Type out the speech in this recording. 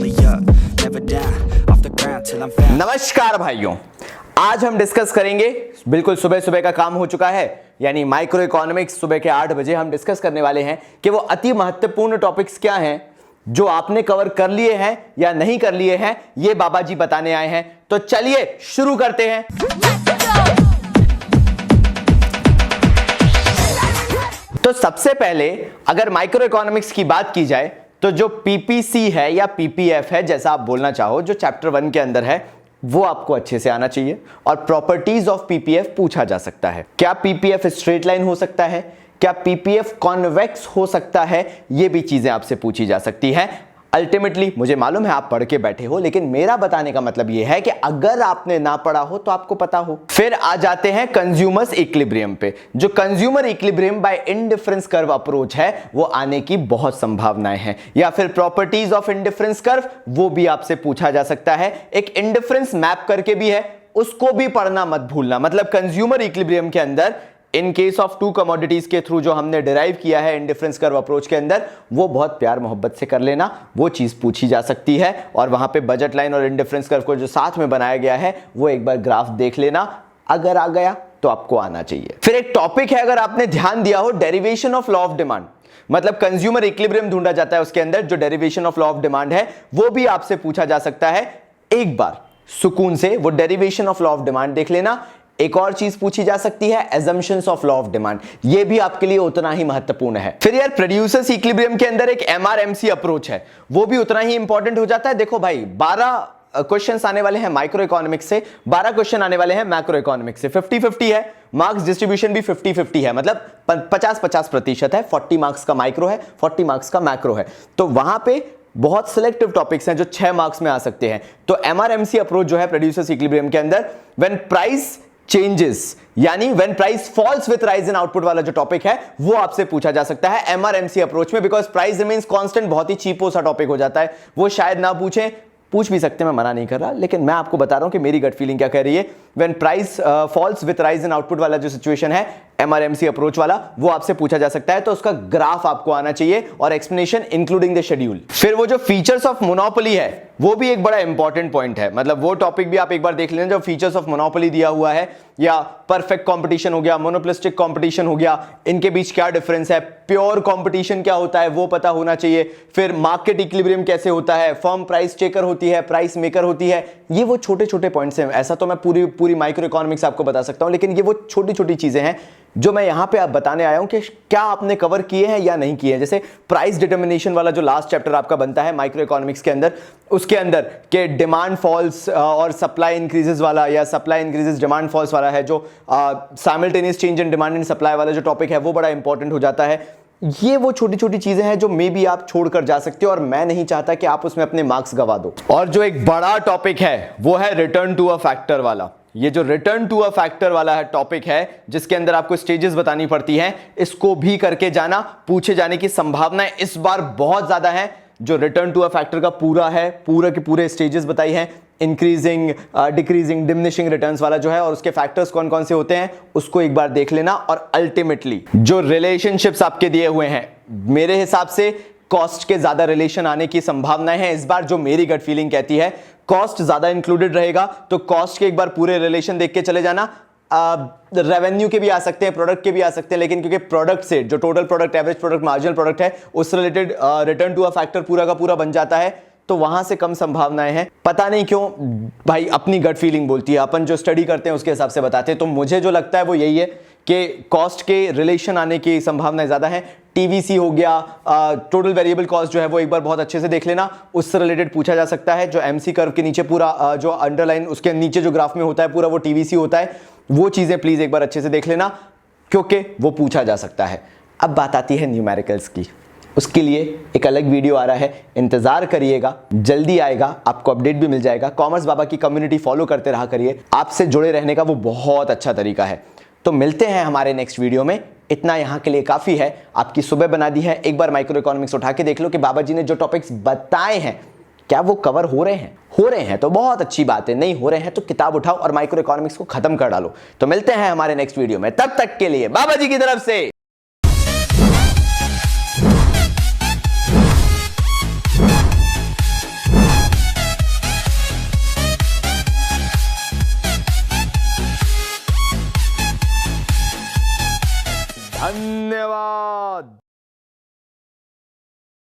only up, never down, off the ground till I'm found. नमस्कार भाइयों, आज हम डिस्कस करेंगे, बिल्कुल सुबह सुबह का काम हो चुका है, यानी माइक्रो इकोनॉमिक्स। सुबह के 8 बजे हम डिस्कस करने वाले हैं कि वो अति महत्वपूर्ण टॉपिक्स क्या हैं जो आपने कवर कर लिए हैं या नहीं कर लिए हैं, ये बाबा जी बताने आए हैं। तो चलिए शुरू करते हैं। तो सबसे पहले अगर माइक्रो इकोनॉमिक्स की बात की जाए तो जो पीपीसी है या पीपीएफ है, जैसा आप बोलना चाहो, जो चैप्टर 1 के अंदर है, वो आपको अच्छे से आना चाहिए। और प्रॉपर्टीज ऑफ पीपीएफ पूछा जा सकता है। क्या पीपीएफ स्ट्रेट लाइन हो सकता है? क्या पीपीएफ कॉन्वेक्स हो सकता है? ये भी चीजें आपसे पूछी जा सकती है। अल्टीमेटली मुझे मालूम है आप पढ़ के बैठे हो, लेकिन मेरा बताने का मतलब यह है कि अगर आपने ना पढ़ा हो तो आपको पता हो। फिर आ जाते हैं कंज्यूमर्स इक्विलिब्रियम पे। जो consumer equilibrium bye indifference curve approach है, वो आने की बहुत संभावनाएं हैं। या फिर प्रॉपर्टीज ऑफ इंडिफरेंस कर्व, वो भी आपसे पूछा जा सकता है। एक इंडिफरेंस मैप करके भी है, उसको भी पढ़ना मत भूलना। मतलब कंज्यूमर इक्विलिब्रियम के अंदर इन केस ऑफ 2 कमोडिटीज के थ्रू जो हमने डिराइव किया है इंडिफरेंस कर्व अप्रोच के अंदर, वो बहुत प्यार मोहब्बत से कर लेना, वो चीज पूछी जा सकती है। और वहां पे बजट लाइन और इंडिफरेंस कर्व को जो साथ में बनाया गया है, वो एक बार ग्राफ देख लेना। अगर आ गया तो आपको आना चाहिए। फिर एक टॉपिक है, अगर आपने ध्यान दिया हो, derivation of law of demand. मतलब कंज्यूमर इक्विलिब्रियम ढूंढा जाता है, उसके अंदर जो derivation of law of demand है, वो भी आपसे पूछा जा सकता है। एक बार सुकून से वो derivation of law of demand देख लेना। एक और चीज पूछी जा सकती है, assumptions of law of demand. ये भी आपके लिए उतना ही महत्वपूर्ण है। फिर यार प्रोड्यूसर्स इक्विलिब्रियम के अंदर एक एमआरएमसी अप्रोच है, वो भी उतना ही इंपॉर्टेंट हो जाता है। देखो भाई, 12 क्वेश्चंस आने वाले हैं माइक्रो इकोनॉमिक्स से, 12 क्वेश्चन आने वाले हैं मैक्रो इकोनॉमिक्स से। 50-50 है, मार्क्स डिस्ट्रीब्यूशन भी 50-50 है, मतलब 50-50% है। 40 मार्क्स का माइक्रो है, 40 मार्क्स का मैक्रो है। तो वहां पे बहुत सिलेक्टिव टॉपिक्स हैं जो 6 मार्क्स में आ सकते हैं। तो एमआरएमसी अप्रोच जो है प्रोड्यूसर्स इक्विलिब्रियम के अंदर, व्हेन प्राइस चेंजेस, यानी when price falls with rise in output वाला जो टॉपिक है, वो आपसे पूछा जा सकता है एमआरएमसी अप्रोच में। बिकॉज प्राइस रिमेन्स कांस्टेंट बहुत ही चीपो सा टॉपिक हो जाता है, वो शायद ना पूछें, पूछ भी सकते हैं, मैं मना नहीं कर रहा, लेकिन मैं आपको बता रहा हूं कि मेरी गट फीलिंग क्या कह रही है। When price falls with rise in output वाला जो सिचुएशन है, एमआरएमसी अप्रोच वाला, वो आपसे पूछा जा सकता है। तो उसका ग्राफ आपको आना चाहिए और एक्सप्लेनेशन इंक्लूडिंग द शेड्यूल। फिर वो जो फीचर्स ऑफ मोनोपोली है, वो भी एक बड़ा इंपॉर्टेंट पॉइंट है। मतलब वो टॉपिक भी आप एक बार देख लेना, जो फीचर्स ऑफ मोनोपोली दिया हुआ है, या परफेक्ट कंपटीशन हो गया, मोनोपोलिस्टिक कंपटीशन हो गया, इनके बीच क्या डिफरेंस है, प्योर कंपटीशन क्या होता है, वो पता होना चाहिए। फिर मार्केट इक्विलिब्रियम कैसे होता है, फर्म प्राइस टेकर होती है, प्राइस मेकर होती है। ये वो छोटे छोटे पॉइंट्स हैं। ऐसा तो मैं पूरी माइक्रो इकोनॉमिक्स आपको बता सकता हूं, लेकिन ये वो छोटी छोटी चीजें हैं जो मैं यहां पे आप बताने आया हूं कि क्या आपने कवर किए हैं या नहीं किए हैं। जैसे प्राइस डिटर्मिनेशन वाला जो लास्ट चैप्टर आपका बनता है माइक्रो इकोनॉमिक्स के अंदर, उसके अंदर के डिमांड फॉल्स और सप्लाई इंक्रीजेस वाला, या सप्लाई इंक्रीजेस डिमांड फॉल्स वाला है, जो simultaneous change in demand and supply वाला जो टॉपिक है, वो बड़ा इंपॉर्टेंट हो जाता है। ये वो छोटी छोटी चीजें हैं जो मे बी आप छोड़कर जा सकते हो, और मैं नहीं चाहता कि आप उसमें अपने मार्क्स गवा दो। और जो एक बड़ा टॉपिक है, वो है रिटर्न टू अ फैक्टर वाला। ये जो रिटर्न टू अ फैक्टर वाला है टॉपिक है, जिसके अंदर आपको स्टेजेस बतानी पड़ती हैं, इसको भी करके जाना। पूछे जाने की संभावनाएं इस बार बहुत ज्यादा है। जो रिटर्न टू अ फैक्टर का पूरा है, पूरे के पूरे स्टेजेस बताई हैं, इंक्रीजिंग, डिक्रीजिंग, डिमिनिशिंग रिटर्न्स वाला जो है, और उसके फैक्टर्स कौन कौन से होते हैं, उसको एक बार देख लेना। और अल्टीमेटली जो रिलेशनशिप्स आपके दिए हुए हैं, मेरे हिसाब से कॉस्ट के ज्यादा रिलेशन आने की संभावनाएं हैं इस बार। जो मेरी गट फीलिंग कहती है कॉस्ट ज्यादा इंक्लूडेड रहेगा, तो कॉस्ट के एक बार पूरे रिलेशन देख के चले जाना। रेवेन्यू के भी आ सकते हैं, प्रोडक्ट के भी आ सकते हैं, लेकिन क्योंकि प्रोडक्ट से जो total product, average product, marginal product है, उससे related return to a factor पूरा का पूरा बन जाता है, तो वहां से कम संभावनाएं हैं। पता नहीं क्यों भाई, अपनी गट फीलिंग बोलती है, अपन जो स्टडी करते हैं उसके हिसाब से बताते हैं। तो मुझे जो लगता है वो यही है कि कॉस्ट के रिलेशन आने की संभावनाएं ज्यादा है। टीवीसी हो गया, टोटल वेरिएबल कॉस्ट जो है, वो एक बार बहुत अच्छे से देख लेना, उससे रिलेटेड पूछा जा सकता है। जो एमसी कर्व के नीचे पूरा जो अंडरलाइन, उसके नीचे जो ग्राफ में होता है पूरा, वो टीवीसी होता है। वो चीजें प्लीज एक बार अच्छे से देख लेना, क्योंकि वो पूछा जा सकता है। अब बात आती है न्यूमेरिकल्स की, उसके लिए एक अलग वीडियो आ रहा है, इंतजार करिएगा, जल्दी आएगा, आपको अपडेट भी मिल जाएगा। कॉमर्स बाबा की कम्युनिटी फॉलो करते रहा करिए, आपसे जुड़े रहने का वो बहुत अच्छा तरीका है। तो मिलते हैं हमारे नेक्स्ट वीडियो में। इतना यहां के लिए काफी है, आपकी सुबह बना दी है। एक बार माइक्रो इकोनॉमिक्स उठा के देख लो कि बाबा जी ने जो टॉपिक्स बताए हैं क्या वो कवर हो रहे हैं। हो रहे हैं तो बहुत अच्छी बात है, नहीं हो रहे हैं तो किताब उठाओ और माइक्रो इकोनॉमिक्स को खत्म कर डालो। तो मिलते हैं हमारे नेक्स्ट वीडियो में, तब तक के लिए बाबा जी की तरफ से धन्यवाद।